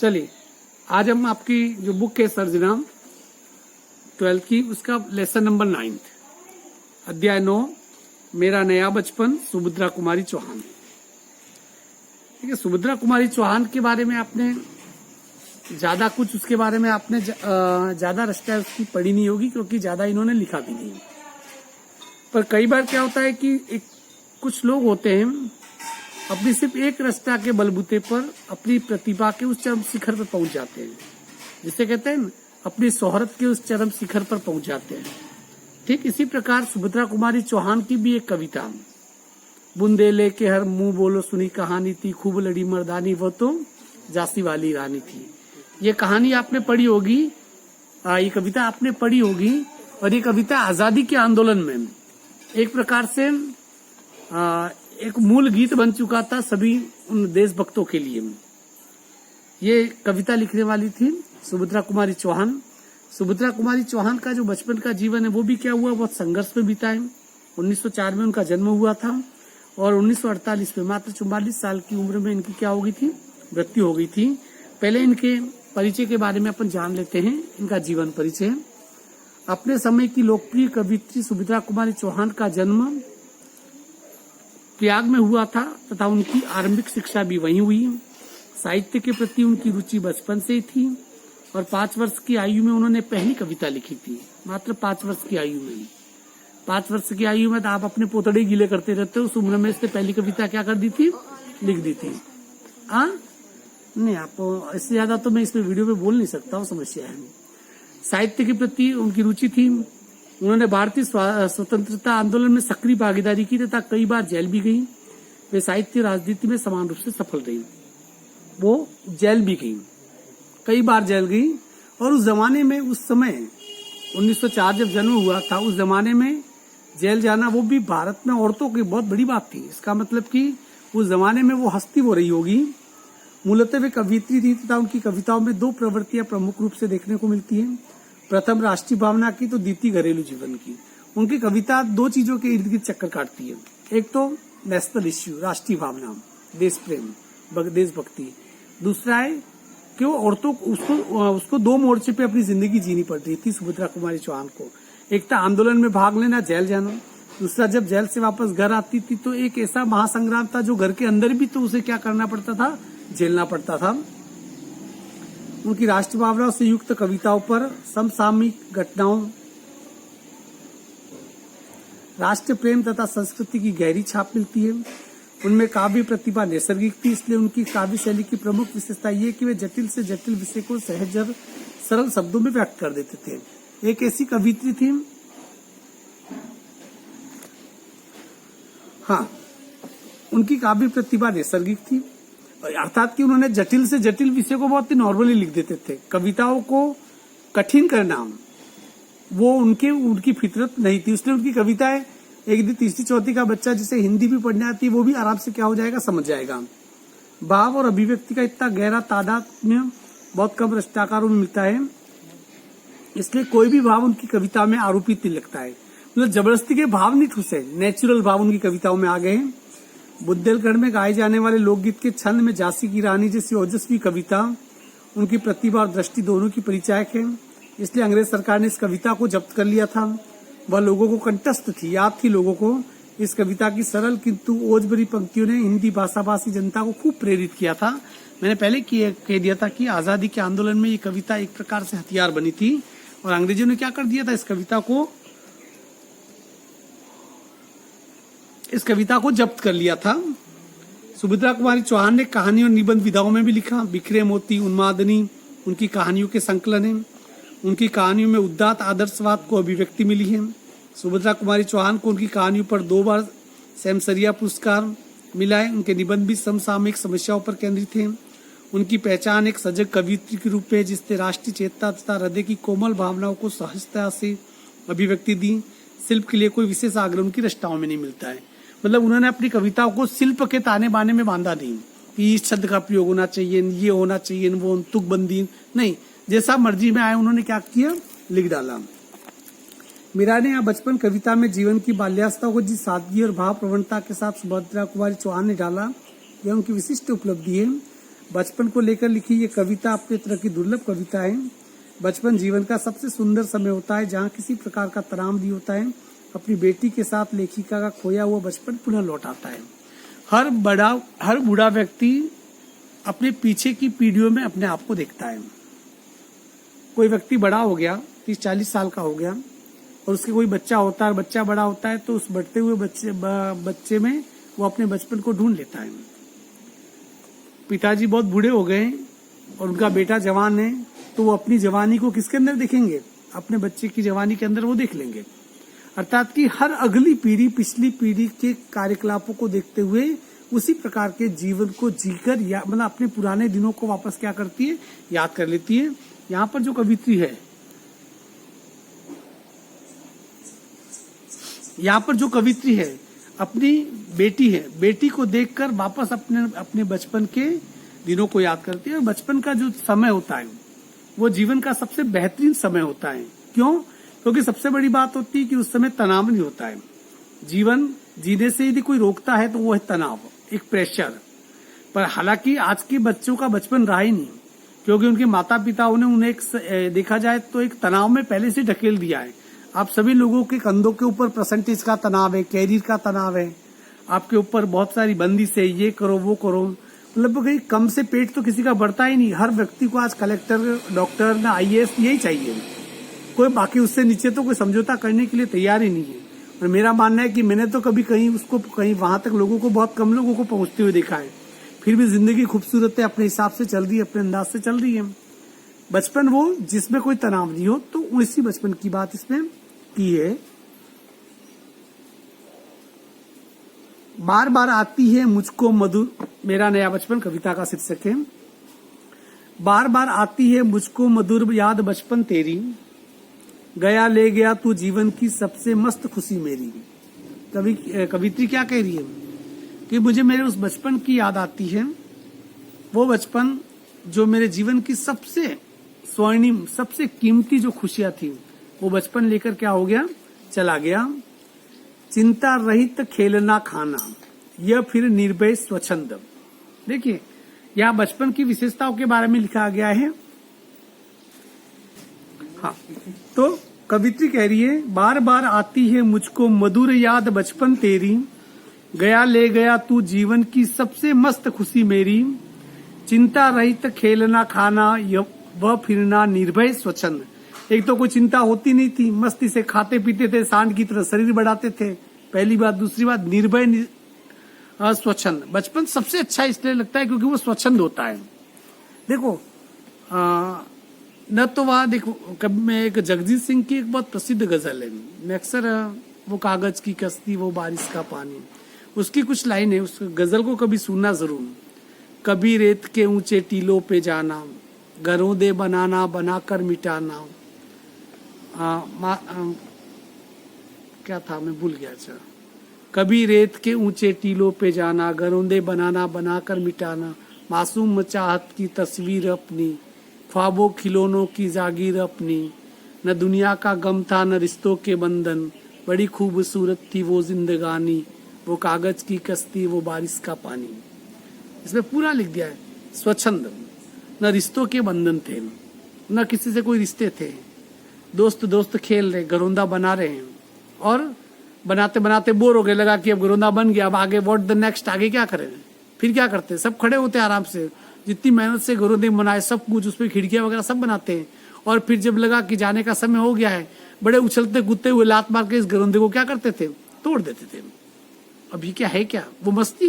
चलिए आज हम आपकी जो बुक है सर्वनाम 12th की उसका लेसन नंबर 9 अध्याय 9 मेरा नया बचपन सुभद्रा कुमारी चौहान। ठीक है, सुभद्रा कुमारी चौहान के बारे में आपने ज्यादा कुछ उसके बारे में आपने ज्यादा रचना उसकी पढ़ी नहीं होगी क्योंकि ज्यादा इन्होंने लिखा भी नहीं। पर कई बार क्या होता है कि कुछ लोग होते हैं अपनी सिर्फ एक रचना के बलबूते पर अपनी प्रतिभा के उस चरम शिखर पर पहुंच जाते हैं, जिसे कहते हैं अपनी शोहरत के उस चरम शिखर पर पहुंच जाते हैं। ठीक इसी प्रकार सुभद्रा कुमारी चौहान की भी एक कविता बुंदेले के हर मुंह बोलो सुनी कहानी थी, खूब लड़ी मर्दानी वो तो झांसी वाली रानी थी। ये कहानी आपने पढ़ी होगी, ये कविता आपने पढ़ी होगी। और ये कविता आजादी के आंदोलन में एक प्रकार से एक मूल गीत बन चुका था सभी उन देशभक्तों के लिए। ये कविता लिखने वाली थी सुभद्रा कुमारी चौहान। सुभद्रा कुमारी चौहान का जो बचपन का जीवन है वो भी क्या हुआ, बहुत संघर्ष में बीता है। 1904 में उनका जन्म हुआ था और 1948 में मात्र 44 साल की उम्र में इनकी क्या हो गई थी, मृत्यु हो गई थी। पहले इनके परिचय के बारे में अपन जान लेते हैं, इनका जीवन परिचय। अपने समय की लोकप्रिय कवित्री सुभद्रा कुमारी चौहान का जन्म प्रयाग में हुआ था तथा उनकी आरंभिक शिक्षा भी वहीं हुई। साहित्य के प्रति उनकी रुचि बचपन से ही थी और 5 वर्ष की आयु में उन्होंने पहली कविता लिखी थी, मात्र 5 वर्ष की आयु में। 5 वर्ष की आयु में तो आप अपने पोतड़े गीले करते रहते हो, उस उम्र में इसने पहली कविता क्या कर दी थी, लिख दी थी। नहीं, आप इससे ज्यादा तो मैं इस वीडियो में बोल नहीं सकता हूँ, समस्या है। साहित्य के प्रति उनकी रुचि थी। उन्होंने भारतीय स्वतंत्रता आंदोलन में सक्रिय भागीदारी की तथा कई बार जेल भी गई। वे साहित्य राजनीति में समान रूप से सफल रही। वो जेल भी गई, कई बार जेल गई। और उस जमाने में, उस समय 1904 जब जन्म हुआ था, उस जमाने में जेल जाना वो भी भारत में औरतों की बहुत बड़ी बात थी। इसका मतलब कि उस जमाने में वो हस्ती हो रही होगी। मूलतः वे कवित्री थी तथा उनकी कविताओं में 2 प्रवृत्तियां प्रमुख रूप से देखने को मिलती हैं। प्रथम राष्ट्रीय भावना की तो द्वितीय घरेलू जीवन की। उनकी कविता 2 चीजों के इर्द गिर्द चक्कर काटती है। एक तो नेशनल इश्यू, राष्ट्रीय भावना, देश प्रेम, देशभक्ति। दूसरा है कि वो औरतों उसको 2 मोर्चे पे अपनी जिंदगी जीनी पड़ रही थी सुभद्रा कुमारी चौहान को। एक था आंदोलन में भाग लेना, जेल जाना। दूसरा, जब जेल से वापस घर आती थी तो एक ऐसा महासंग्राम था जो घर के अंदर भी तो उसे क्या करना पड़ता था, झेलना पड़ता था। उनकी राष्ट्रीय भावनाओं से युक्त कविताओं पर समसामयिक घटनाओं, राष्ट्रीय प्रेम तथा संस्कृति की गहरी छाप मिलती है। उनमें काव्य प्रतिभा नैसर्गिक थी, इसलिए उनकी काव्य शैली की प्रमुख विशेषता ये कि वे जटिल से जटिल विषय को सहज और सरल शब्दों में व्यक्त कर देते थे। एक ऐसी कवित्री थी, उनकी काव्य प्रतिभा नैसर्गिक थी, अर्थात कि उन्होंने जटिल से जटिल विषय को बहुत ही नॉर्मली लिख देते थे। कविताओं को कठिन करना वो उनकी फितरत नहीं थी। इसलिए उनकी कविताएं एक दिन 3री 4थी का बच्चा जिसे हिंदी भी पढ़ने आती है वो भी आराम से क्या हो जाएगा, समझ जाएगा। भाव और अभिव्यक्ति का इतना गहरा तादाद में बहुत कम रचनाकारों में मिलता है, इसलिए कोई भी भाव उनकी कविता में आरोपित नहीं लगता है। मतलब जबरदस्ती के भाव नहीं ठूसे, नेचुरल भाव उनकी कविताओं में आ गए हैं। बुंदेलखंड में गाए जाने वाले लोकगीत के छंद में झांसी की रानी जैसी ओजस्वी कविता उनकी प्रतिभा और दृष्टि दोनों की परिचायक है। इसलिए अंग्रेज सरकार ने इस कविता को जब्त कर लिया था। वह लोगों को कंठस्थ थी, याद थी लोगों को। इस कविता की सरल किंतु ओज भरी पंक्तियों ने हिंदी भाषाभाषी जनता को खूब प्रेरित किया था। मैंने पहले कह दिया था कि आजादी के आंदोलन में ये कविता एक प्रकार से हथियार बनी थी और अंग्रेजों ने क्या कर दिया था, इस कविता को जब्त कर लिया था। सुभद्रा कुमारी चौहान ने कहानी और निबंध विधाओं में भी लिखा। बिखरे मोती, उन्मादनी उनकी कहानियों के संकलन है। उनकी कहानियों में उदात्त आदर्शवाद को अभिव्यक्ति मिली है। सुभद्रा कुमारी चौहान को उनकी कहानियों पर 2 बार सैमसरिया पुरस्कार मिला है। उनके निबंध भी समसामयिक समस्याओं पर केंद्रित हैं। उनकी पहचान एक सजग कवित्री के रूप में, जिसने राष्ट्रीय चेतना तथा हृदय की कोमल भावनाओं को सहजता से अभिव्यक्ति दी। शिल्प के लिए कोई विशेष आग्रह उनकी रचनाओं में नहीं मिलता है। मतलब उन्होंने अपनी कविताओं को शिल्प के ताने बाने में बांधा नहीं कि इस शब्द का प्रयोग होना चाहिए, ये होना चाहिए, वो तुकबंदी नहीं, जैसा मर्जी में आए उन्होंने क्या किया, लिख डाला। मीरा ने यहाँ बचपन कविता में जीवन की बाल्यावस्था को जिस सादगी और भाव प्रवणता के साथ सुभद्रा कुमारी चौहान ने डाला, यह उनकी विशिष्ट उपलब्धि है। बचपन को लेकर लिखी ये कविता अपने तरह की दुर्लभ कविता है। बचपन जीवन का सबसे सुंदर समय होता है जहाँ किसी प्रकार का तनाव नहीं होता है। अपनी बेटी के साथ लेखिका का खोया हुआ बचपन पुनः लौट आता है। हर बूढ़ा व्यक्ति अपने पीछे की पीढ़ियों में अपने आप को देखता है। कोई व्यक्ति बड़ा हो गया, 30-40 साल का हो गया, और उसके कोई बच्चा होता है, बच्चा बड़ा होता है, तो उस बढ़ते हुए बच्चे में वो अपने बचपन को ढूंढ लेता है। पिताजी बहुत बूढ़े हो गए और उनका बेटा जवान है, तो वो अपनी जवानी को किसके अंदर देखेंगे? अपने बच्चे की जवानी के अंदर वो देख लेंगे। अर्थात कि हर अगली पीढ़ी पिछली पीढ़ी के कार्यकलापों को देखते हुए उसी प्रकार के जीवन को जीकर या मतलब अपने पुराने दिनों को वापस क्या करती है? याद कर लेती है। यहाँ पर जो कवित्री है, यहाँ पर जो कवित्री है अपनी बेटी है, बेटी को देखकर वापस अपने बचपन के दिनों को याद करती है। और बचपन का जो समय होता है वो जीवन का सबसे बेहतरीन समय होता है। क्यों? क्योंकि सबसे बड़ी बात होती है कि उस समय तनाव नहीं होता है। जीवन जीने से यदि कोई रोकता है तो वो है तनाव, एक प्रेशर। पर हालांकि आज के बच्चों का बचपन रहा ही नहीं, क्योंकि उनके माता पिताओं ने उन्हें देखा जाए तो एक तनाव में पहले से ढकेल दिया है। आप सभी लोगों के कंधों के ऊपर परसेंटेज का तनाव है, कैरियर का तनाव है, आपके ऊपर बहुत सारी बंदिश है, ये करो वो करो। मतलब कम से पेट तो किसी का बढ़ता ही नहीं। हर व्यक्ति को आज कलेक्टर, डॉक्टर ना IAS यही चाहिए। कोई बाकी उससे नीचे तो कोई समझौता करने के लिए तैयार ही नहीं है। और मेरा मानना है कि मैंने तो कहीं वहां तक लोगों को, बहुत कम लोगों को पहुंचते हुए देखा है। फिर भी जिंदगी खूबसूरत है, अपने हिसाब से चल रही है, अपने अंदाज से चल रही है। बचपन वो जिसमें कोई तनाव नहीं हो, तो उसी बचपन की बात इसमें की है। बार बार आती है मुझको मधुर, मेरा नया बचपन कविता का शीर्षक है। बार बार आती है मुझको मधुर याद बचपन तेरी, गया ले गया तू जीवन की सबसे मस्त खुशी मेरी। कवित्री क्या कह रही है कि मुझे मेरे उस बचपन की याद आती है, वो बचपन जो मेरे जीवन की सबसे स्वर्णिम, सबसे कीमती जो खुशियां थी, वो बचपन लेकर क्या हो गया? चला गया। चिंता रहित खेलना खाना, यह फिर निर्भय स्वच्छंद। देखिए यहाँ बचपन की विशेषताओं के बारे में लिखा गया है। हाँ, तो कवित्री कह रही है बार बार आती है मुझको मधुर याद बचपन तेरी, गया ले गया तू जीवन की सबसे मस्त खुशी मेरी। चिंता रहित खेलना खाना, वह फिरना निर्भय स्वच्छंद। एक तो कोई चिंता होती नहीं थी, मस्ती से खाते पीते थे, सांड की तरह शरीर बढ़ाते थे, पहली बात। दूसरी बात, निर्भय स्वच्छंद। बचपन सबसे अच्छा इसलिए लगता है क्योंकि वो स्वच्छंद होता है। देखो न तो वहां देखो, कभी मैं एक जगजीत सिंह की एक बहुत प्रसिद्ध गजल है, मैं अक्सर वो कागज की कश्ती वो बारिश का पानी, उसकी कुछ लाइन है, उस गजल को कभी सुनना जरूर। कभी रेत के ऊंचे टीलों पे जाना, घरों दे बनाना बनाकर मिटाना। क्या था मैं भूल गया। अच्छा, कभी रेत के ऊंचे टीलों पे जाना, घरों दे बनाना बनाकर मिटाना। मासूम चाहत की तस्वीर अपनी, ख्वाबों खिलौनों की जागीर अपनी। न दुनिया का गम था न रिश्तों के बंधन, बड़ी खूबसूरत थी वो जिंदगानी। वो कागज की कश्ती वो बारिश का पानी। इसमें पूरा लिख दिया है स्वच्छंद। न रिश्तों के बंधन थे, न किसी से कोई रिश्ते थे, दोस्त खेल रहे, घरौंदा बना रहे हैं, और बनाते बनाते बोर हो गए, लगा कि अब घरौंदा बन गया, अब आगे व्हाट द नेक्स्ट, आगे क्या करें। फिर क्या करते, सब खड़े होते आराम से, जितनी मेहनत से घरौंदे बनाए सब कुछ, उसपे खिड़कियां वगैरह सब बनाते हैं। और फिर जब लगा कि जाने का समय हो गया है, बड़े उछलते कूदते हुए लात मार के इस घरौंदे को क्या करते थे? तोड़ देते थे। अभी क्या है, क्या वो मस्ती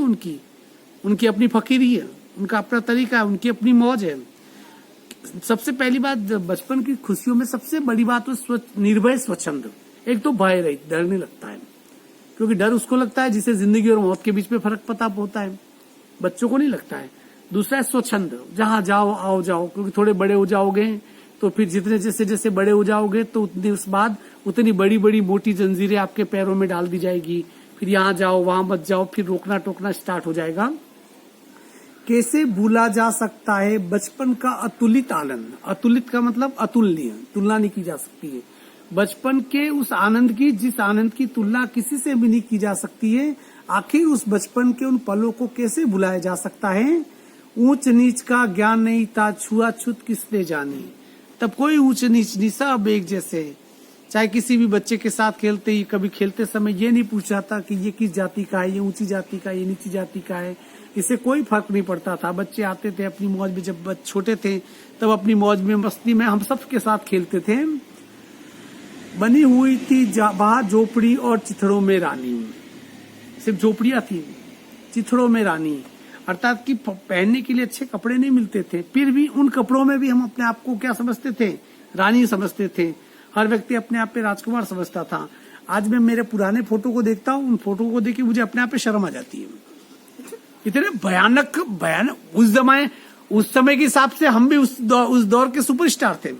उनकी अपनी फकीरी है, उनका अपना तरीका है, उनकी अपनी मौज है। सबसे पहली बात, बचपन की खुशियों में सबसे बड़ी बात तो निर्भय स्वच्छंद। एक तो भय रहित, डर नहीं लगता है, क्योंकि डर उसको लगता है जिसे जिंदगी और मौत के बीच में फर्क पता होता है, बच्चों को नहीं लगता है। दूसरा है स्वच्छंद, जहां जाओ आओ जाओ, क्योंकि थोड़े बड़े हो जाओगे तो फिर जितने जैसे बड़े हो जाओगे तो उतनी उस बाद उतनी बड़ी बड़ी मोटी जंजीरें आपके पैरों में डाल दी जाएगी, फिर यहाँ जाओ वहां मत जाओ, फिर रोकना टोकना स्टार्ट हो जाएगा। कैसे भूला जा सकता है बचपन का अतुलित आनंद। अतुलित का मतलब अतुलनीय, तुलना नहीं की जा सकती है बचपन के उस आनंद की, जिस आनंद की तुलना किसी से भी नहीं की जा सकती है। आखिर उस बचपन के उन पलों को कैसे भुलाया जा सकता है? ऊंच नीच का ज्ञान नहीं था, छुआछूत किसने जानी। तब कोई ऊंच नीच नहीं, सब एक जैसे। चाहे किसी भी बच्चे के साथ खेलते ही कभी खेलते समय ये नहीं पूछा था कि ये किस जाति का है, ये ऊंची जाति का है, ये नीची जाति का है। इससे कोई फर्क नहीं पड़ता था। बच्चे आते थे अपनी मौज में, जब छोटे थे तब अपनी मौज में मस्ती में हम सब के साथ खेलते थे। बनी हुई थी वहां झोपड़ी और चिथड़ों में रानी। सिर्फ झोपड़ियां थी, चिथड़ों में रानी, अर्थात कि पहनने के लिए अच्छे कपड़े नहीं मिलते थे। फिर भी उन कपड़ों में भी हम अपने आप को क्या समझते थे, रानी समझते थे। हर व्यक्ति अपने आप पे राजकुमार समझता था। आज मैं मेरे पुराने फोटो को देखता हूँ, उन फोटो को देख के मुझे अपने आप पे शर्म आ जाती है। इतने भयानक उस समय के हिसाब से हम भी उस दौर के सुपरस्टार थे।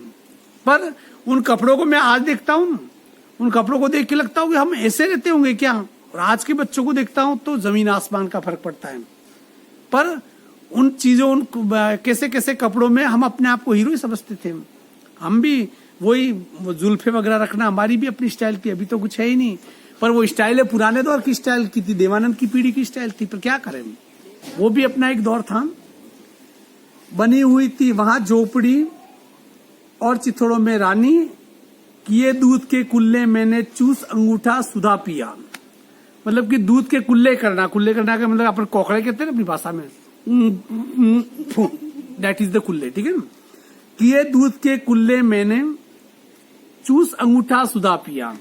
पर उन कपड़ों को मैं आज देखता हूँ, उन कपड़ों को देख के लगता हूँ कि हम ऐसे रहते होंगे क्या। और आज के बच्चों को देखता हूँ तो जमीन आसमान का फर्क पड़ता है। पर उन चीजों, उन कैसे कैसे कपड़ों में हम अपने आप को हीरो ही समझते थे। हम भी वही जुल्फे वगैरह रखना, हमारी भी अपनी स्टाइल थी। अभी तो कुछ है ही नहीं, पर वो स्टाइल है पुराने दौर की स्टाइल की थी, देवानंद की पीढ़ी की स्टाइल थी। पर क्या करें, वो भी अपना एक दौर था। बनी हुई थी वहां झोपड़ी और चिथड़ों में रानी, किए दूध के कुल्ले मैंने चूस अंगूठा सुधा पिया। मतलब कि दूध के कुल्ले करना का मतलब अपन कोकड़े कहते हैं अपनी भाषा में, दैट इज द कुल्ले, ठीक है ना। किए दूध के कुल्ले मैंने चूस अंगूठा सुधा पिया।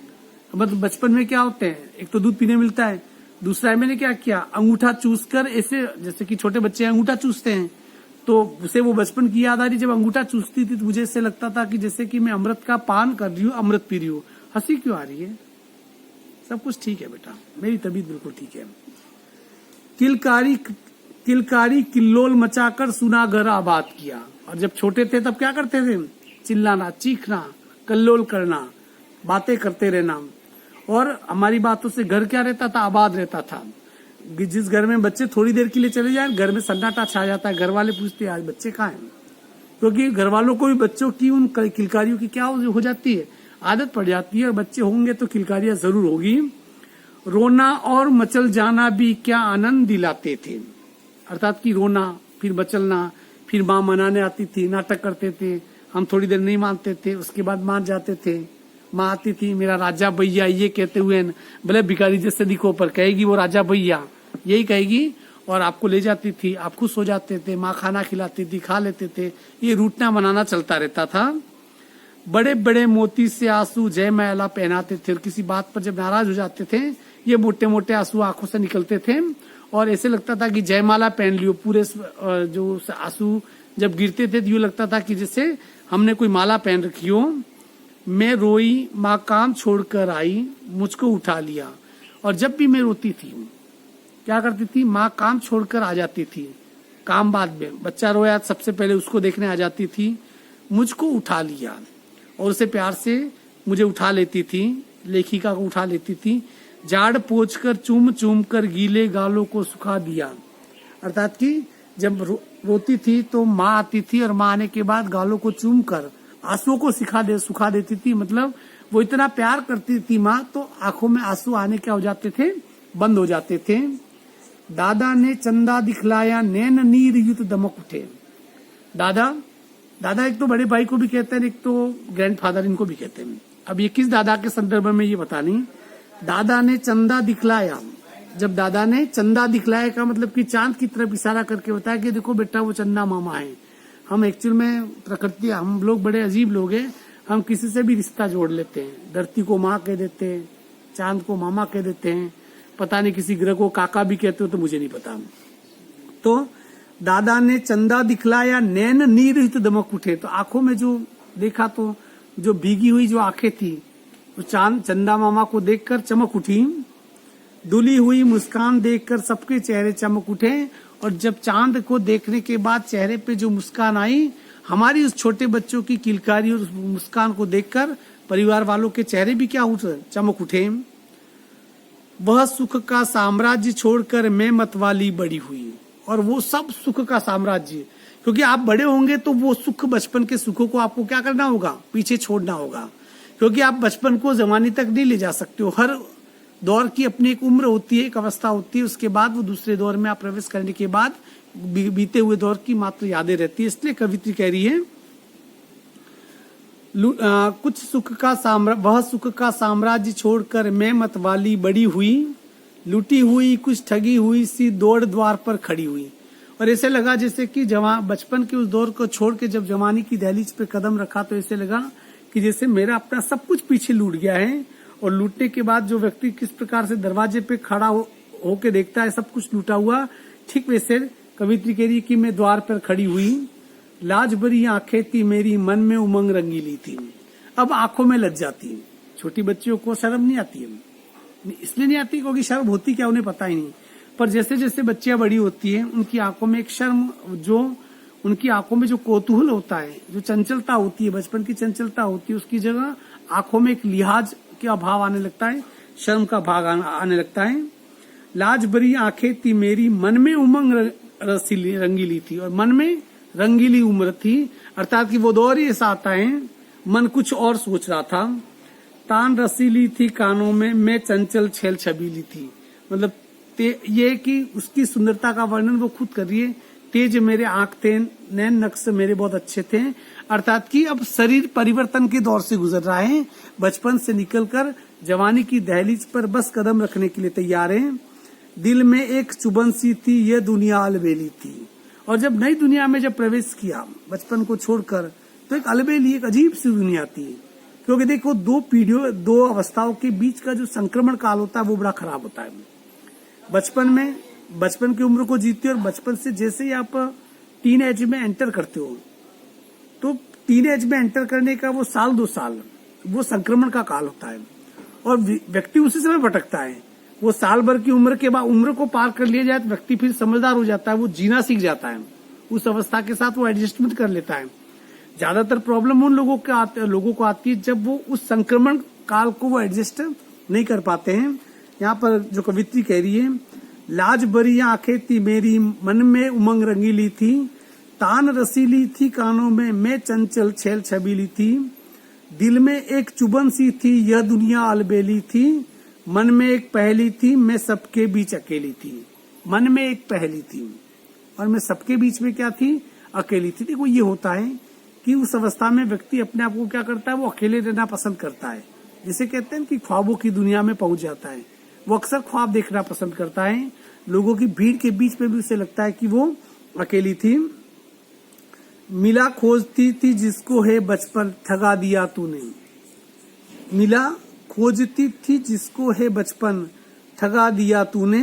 मतलब बचपन में क्या होते हैं, एक तो दूध पीने मिलता है, दूसरा है मैंने क्या किया, अंगूठा चूस कर, ऐसे जैसे कि छोटे बच्चे अंगूठा चूसते हैं, तो उसे वो बचपन की याद आ रही। जब अंगूठा चूसती थी तो मुझे ऐसे लगता था कि जैसे कि मैं अमृत का पान कर रही हूँ, अमृत पी रही हूँ। हंसी क्यों आ रही है, सब कुछ ठीक है बेटा, मेरी तबीयत बिल्कुल ठीक है। किलकारी किल्लोल मचाकर सुना घर आबाद किया। और जब छोटे थे तब क्या करते थे, चिल्लाना, चीखना, कल्लोल करना, बातें करते रहना। और हमारी बातों से घर क्या रहता था, आबाद रहता था। जिस घर में बच्चे थोड़ी देर के लिए चले जाए, घर में सन्नाटा छा जाता है। घर वाले पूछते हैं आज बच्चे कहाँ हैं, क्योंकि घर वालों को भी बच्चों की उन किलकारियों की क्या हो जाती है, आदत पड़ जाती है। और बच्चे होंगे तो किलकारियां जरूर होगी। रोना और मचल जाना भी क्या आनंद दिलाते थे। अर्थात कि रोना, फिर मचलना, फिर माँ मनाने आती थी, नाटक करते थे, हम थोड़ी देर नहीं मानते थे, उसके बाद मान जाते थे। माँ आती थी, मेरा राजा भैया, ये कहते हुए भले भिखारी जैसे दिखो, पर कहेगी वो राजा भैया, यही कहेगी, और आपको ले जाती थी। आप खुश हो जाते थे, माँ खाना खिलाती थी, खा लेते थे। ये रूठना मनाना चलता रहता था। बड़े बड़े मोती से आंसू जयमाला पहनाते थे, और किसी बात पर जब नाराज हो जाते थे, ये मोटे मोटे आंसू आंखों से निकलते थे, और ऐसे लगता था कि जयमाला पहन लियो। पूरे जो आंसू जब गिरते थे तो यूं लगता था कि जैसे हमने कोई माला पहन रखी हो। मैं रोई, माँ काम छोड़कर आई, मुझको उठा लिया। और जब भी मैं रोती थी क्या करती थी, माँ काम छोड़कर आ जाती थी। काम बाद में, बच्चा रोया सबसे पहले उसको देखने आ जाती थी, मुझको उठा लिया, और उसे प्यार से मुझे उठा लेती थी, लेखिका को उठा लेती थी। झाड़ पोंछ कर चूम चूम कर गीले गालों को सुखा दिया। अर्थात कि जब रोती थी तो माँ आती थी, और माँ आने के बाद गालों को चूम कर आंसुओं को सुखा देती थी। मतलब वो इतना प्यार करती थी माँ, तो आंखों में आंसू आने क्या हो जाते थे, बंद हो जाते थे। दादा ने चंदा दिखलाया, नैन नीर युत दमक उठे। दादा एक तो बड़े भाई को भी कहते हैं, एक तो ग्रैंडफादर इनको भी कहते हैं। अब ये किस दादा के संदर्भ में ये पता नहीं। दादा ने चंदा दिखलाया, जब दादा ने चंदा दिखलाया का मतलब कि चांद की तरफ इशारा करके बताया कि देखो बेटा वो चंदा मामा है। हम एक्चुअल में प्रकृति, हम लोग बड़े अजीब लोग हैं, हम किसी से भी रिश्ता जोड़ लेते हैं। धरती को माँ कह देते हैं, चांद को मामा कह देते हैं, पता नहीं किसी ग्रह को काका भी कहते हो तो मुझे नहीं पता। तो दादा ने चंदा दिखलाया, नैन नीर हित दमक उठे। तो आंखों में जो देखा, तो जो भीगी हुई जो आंखें थी, तो चंदा मामा को देखकर चमक उठी। धुली हुई मुस्कान देखकर सबके चेहरे चमक उठे। और जब चांद को देखने के बाद चेहरे पे जो मुस्कान आई, हमारी उस छोटे बच्चों की किलकारी और मुस्कान को देखकर परिवार वालों के चेहरे भी क्या उठे, चमक उठे। वह सुख का साम्राज्य छोड़कर मैं मतवाली बड़ी हुई। और वो सब सुख का साम्राज्य, क्योंकि आप बड़े होंगे तो वो सुख, बचपन के सुखों को आपको क्या करना होगा, पीछे छोड़ना होगा। क्योंकि आप बचपन को जवानी तक नहीं ले जा सकते हो। दौर की अपनी एक उम्र होती है, एक अवस्था होती है, उसके बाद वो दूसरे दौर में आप प्रवेश करने के बाद बीते हुए दौर की मात्र यादें रहती है। इसलिए कवित्री कह रही है कुछ सुख का वह सुख का साम्राज्य छोड़कर मैं मतवाली बड़ी हुई, लूटी हुई कुछ ठगी हुई सी दौड़ द्वार पर खड़ी हुई। और ऐसे लगा जैसे कि बचपन के उस दौर को छोड़ के जब जवानी की दहलीज पे कदम रखा तो ऐसे लगा कि जैसे मेरा अपना सब कुछ पीछे लूट गया है, और लूटने के बाद जो व्यक्ति किस प्रकार से दरवाजे पे खड़ा होके देखता है सब कुछ लूटा हुआ, ठीक वैसे कवित्री कह रही कि मैं द्वार पर खड़ी हुई, लाज भरी आंखें थी मेरी मन में उमंग रंगीली थी। अब आंखों में लग जाती है। छोटी बच्चियों को शर्म नहीं आती है, इसलिए नहीं आती क्योंकि शर्म होती क्या उन्हें पता ही नहीं, पर जैसे जैसे बच्चियां बड़ी होती है उनकी आंखों में एक शर्म, जो उनकी आंखों में जो कौतूहल होता है, जो चंचलता होती है, बचपन की चंचलता होती है, उसकी जगह आंखों में एक लिहाज का भाव आने लगता है, शर्म का भाग आने लगता है। लाज भरी आंखें थी मेरी मन में उमंग रंगीली थी, और मन में रंगीली उम्र थी, अर्थात कि वो दौर ही ऐसा आता है मन कुछ और सोच रहा था। तान रसीली थी कानों में मैं चंचल छेल छबीली थी, मतलब ये कि उसकी सुंदरता का वर्णन वो खुद कर रही है। तेज मेरे आंख थे, नैन नक्श मेरे बहुत अच्छे थे, अर्थात कि अब शरीर परिवर्तन के दौर से गुजर रहा है, बचपन से निकलकर जवानी की दहलीज पर बस कदम रखने के लिए तैयार है। दिल में एक चुभन सी थी यह दुनिया अलबेली थी, और जब नई दुनिया में जब प्रवेश किया बचपन को छोड़कर तो एक अलबेली, एक अजीब सी दुनिया थी, क्योंकि देखो दो पीढ़ियों, दो अवस्थाओं के बीच का जो संक्रमण काल होता है वो बड़ा खराब होता है। बचपन में बचपन की उम्र को जीते और बचपन से जैसे ही आप टीन एज में एंटर करते हो तो टीन एज में एंटर करने का वो साल 2 साल वो संक्रमण का काल होता है, और व्यक्ति उसी समय भटकता है। वो साल भर की उम्र के बाद उम्र को पार कर लिया जाए तो व्यक्ति फिर समझदार हो जाता है, वो जीना सीख जाता है, उस अवस्था के साथ वो एडजस्टमेंट कर लेता है। ज्यादातर प्रॉब्लम उन लोगों को आती है जब वो उस संक्रमण काल को वो एडजस्ट नहीं कर पाते हैं। यहाँ पर जो कवित्री कह रही है, लाज भरी आंखें थी मेरी मन में उमंग रंगीली थी, तान रसीली थी कानों में मैं चंचल छेल छबीली थी, दिल में एक चुभन सी थी यह दुनिया अलबेली थी, मन में एक पहेली थी मैं सबके बीच अकेली थी। मन में एक पहेली थी और मैं सबके बीच में क्या थी, अकेली थी। देखो ये होता है कि उस अवस्था में व्यक्ति अपने आप को क्या करता है, वो अकेले रहना पसंद करता है, जिसे कहते हैं कि ख्वाबों की दुनिया में पहुंच जाता है। वो अक्सर ख्वाब देखना पसंद करता है, लोगों की भीड़ के बीच में भी उसे लगता है कि वो अकेली थी। मिला खोजती थी जिसको है बचपन ठगा दिया तूने, मिला खोजती थी जिसको है बचपन ठगा दिया तूने,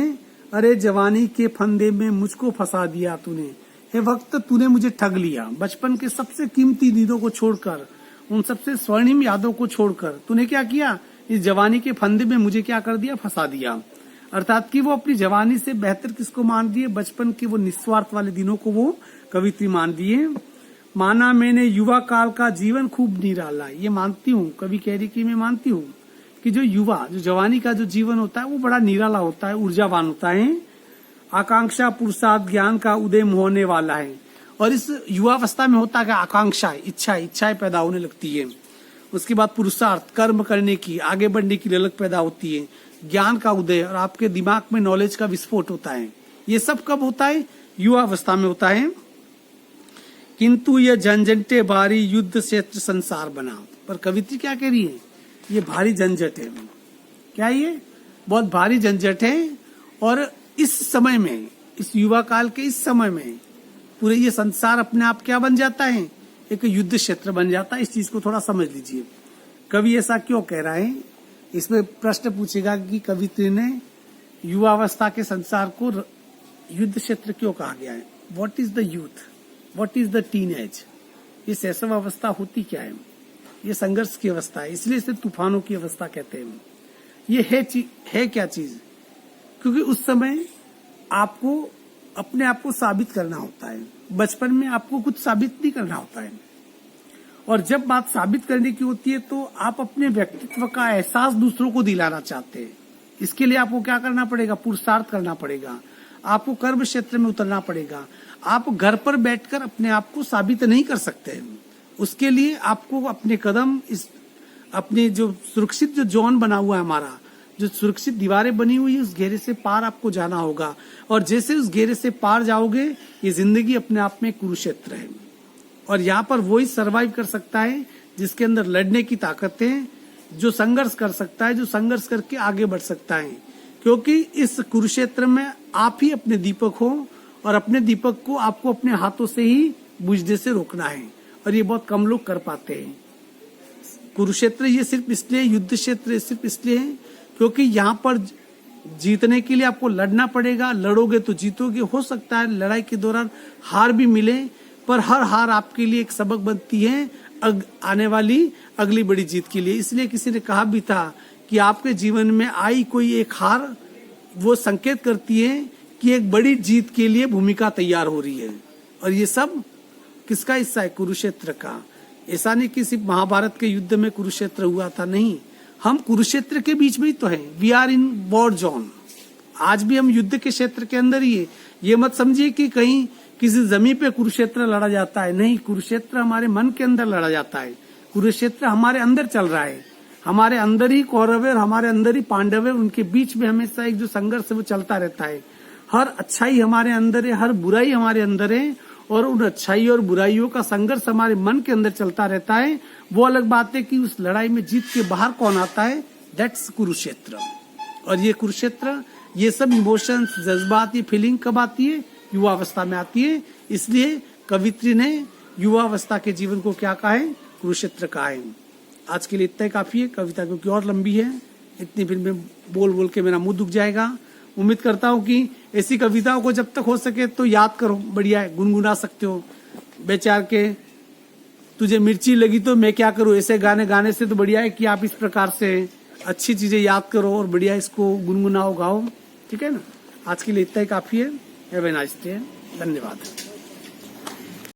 अरे जवानी के फंदे में मुझको फंसा दिया तूने। हे वक्त तूने मुझे ठग लिया, बचपन के सबसे कीमती दिनों को छोड़कर, उन सबसे स्वर्णिम यादों को छोड़कर तूने क्या किया, इस जवानी के फंदे में मुझे क्या कर दिया, फंसा दिया। अर्थात कि वो अपनी जवानी से बेहतर किसको मान दिए, बचपन के वो निस्वार्थ वाले दिनों को वो कवित्री मान दिए। माना मैंने युवा काल का जीवन खूब निराला, ये मानती हूँ, कवि कह रही कि मैं मानती हूँ कि जो जवानी का जो जीवन होता है वो बड़ा निराला होता है, ऊर्जावान होता है। आकांक्षा पुरुषार्थ ज्ञान का उदय होने वाला है, और इस युवावस्था में होता है आकांक्षा, इच्छाएं पैदा होने लगती है। उसके बाद पुरुषार्थ, कर्म करने की, आगे बढ़ने की ललक पैदा होती है। ज्ञान का उदय, और आपके दिमाग में नॉलेज का विस्फोट होता है। ये सब कब होता है, युवावस्था में होता है। किंतु ये झंझटे भारी युद्ध क्षेत्र संसार बना, पर कवित्री क्या कह रही है, ये भारी झंझट है। क्या ये बहुत भारी झंझट है, और इस समय में, इस युवा काल के इस समय में पूरे ये संसार अपने आप क्या बन जाता है, एक युद्ध क्षेत्र बन जाता है। इस चीज को थोड़ा समझ लीजिए, कवि ऐसा क्यों कह रहा है। इसमें प्रश्न पूछेगा कि कवित्री ने युवावस्था के संसार को युद्ध क्षेत्र क्यों कहा गया है। What is the youth, what is the teen age, ये शैशव अवस्था होती क्या है, ये संघर्ष की अवस्था है, इसलिए इसे तूफानों की अवस्था कहते हैं। ये है क्या चीज, क्योंकि उस समय आपको अपने आप को साबित करना होता है। बचपन में आपको कुछ साबित नहीं करना होता है, और जब बात साबित करने की होती है तो आप अपने व्यक्तित्व का एहसास दूसरों को दिलाना चाहते हैं। इसके लिए आपको क्या करना पड़ेगा, पुरुषार्थ करना पड़ेगा, आपको कर्म क्षेत्र में उतरना पड़ेगा। आप घर पर बैठकर अपने आप को साबित नहीं कर सकते, उसके लिए आपको अपने कदम, इस अपने जो सुरक्षित जो जोन बना हुआ है हमारा, जो सुरक्षित दीवारें बनी हुई है उस घेरे से पार आपको जाना होगा, और जैसे उस घेरे से पार जाओगे ये जिंदगी अपने आप में कुरुक्षेत्र है। और यहाँ पर वही सरवाइव कर सकता है जिसके अंदर लड़ने की ताकत है, जो संघर्ष कर सकता है, जो संघर्ष करके आगे बढ़ सकता है, क्योंकि इस कुरुक्षेत्र में आप ही अपने दीपक हो, और अपने दीपक को आपको अपने हाथों से ही बुझने से रोकना है, और ये बहुत कम लोग कर पाते हैं। कुरुक्षेत्र ये सिर्फ इसलिए युद्ध क्षेत्र सिर्फ इसलिए है क्योंकि यहाँ पर जीतने के लिए आपको लड़ना पड़ेगा, लड़ोगे तो जीतोगे। हो सकता है लड़ाई के दौरान हार भी मिले, पर हर हार आपके लिए एक सबक बनती है आने वाली अगली बड़ी जीत के लिए। इसलिए किसी ने कहा भी था कि आपके जीवन में आई कोई एक हार वो संकेत करती है कि एक बड़ी जीत के लिए भूमिका तैयार हो रही है। और ये सब किसका हिस्सा है? कुरुक्षेत्र का। ऐसा नहीं कि सिर्फ महाभारत के युद्ध में कुरुक्षेत्र हुआ था, नहीं, हम कुरुक्षेत्र के बीच में ही तो हैं। We are in war zone. आज भी हम युद्ध के क्षेत्र के अंदर ही है। ये मत समझिए कि कहीं किसी जमीन पे कुरुक्षेत्र लड़ा जाता है, नहीं, कुरुक्षेत्र हमारे मन के अंदर लड़ा जाता है। कुरुक्षेत्र हमारे अंदर चल रहा है, हमारे अंदर ही कौरव है और हमारे अंदर ही पांडव है। उनके बीच में हमेशा एक जो संघर्ष है वो चलता रहता है। हर अच्छाई हमारे अंदर है, हर बुराई हमारे अंदर है, और उन अच्छाई और बुराइयों का संघर्ष हमारे मन के अंदर चलता रहता है। वो अलग बात है कि उस लड़ाई में जीत के बाहर कौन आता है, दैट्स कुरुक्षेत्र। और ये कुरुक्षेत्र, ये सब इमोशंस, जज्बात, ये फीलिंग कब आती है? युवावस्था में आती है। इसलिए कवित्री ने युवावस्था के जीवन को क्या कहा है? कुरुक्षेत्र कहा है। आज के लिए इतना ही काफी है। कविता क्योंकि और लंबी है, इतनी फिर में बोल बोल के मेरा मुंह दुख जाएगा। उम्मीद करता हूँ कि ऐसी कविताओं को जब तक हो सके तो याद करो, बढ़िया है, गुनगुना सकते हो। बेचार के तुझे मिर्ची लगी तो मैं क्या करूँ, ऐसे गाने गाने से तो बढ़िया है कि आप इस प्रकार से अच्छी चीजें याद करो और बढ़िया इसको गुनगुनाओ, गाओ। ठीक है ना? आज के लिए इतना ही काफी है। Have a nice day. धन्यवाद।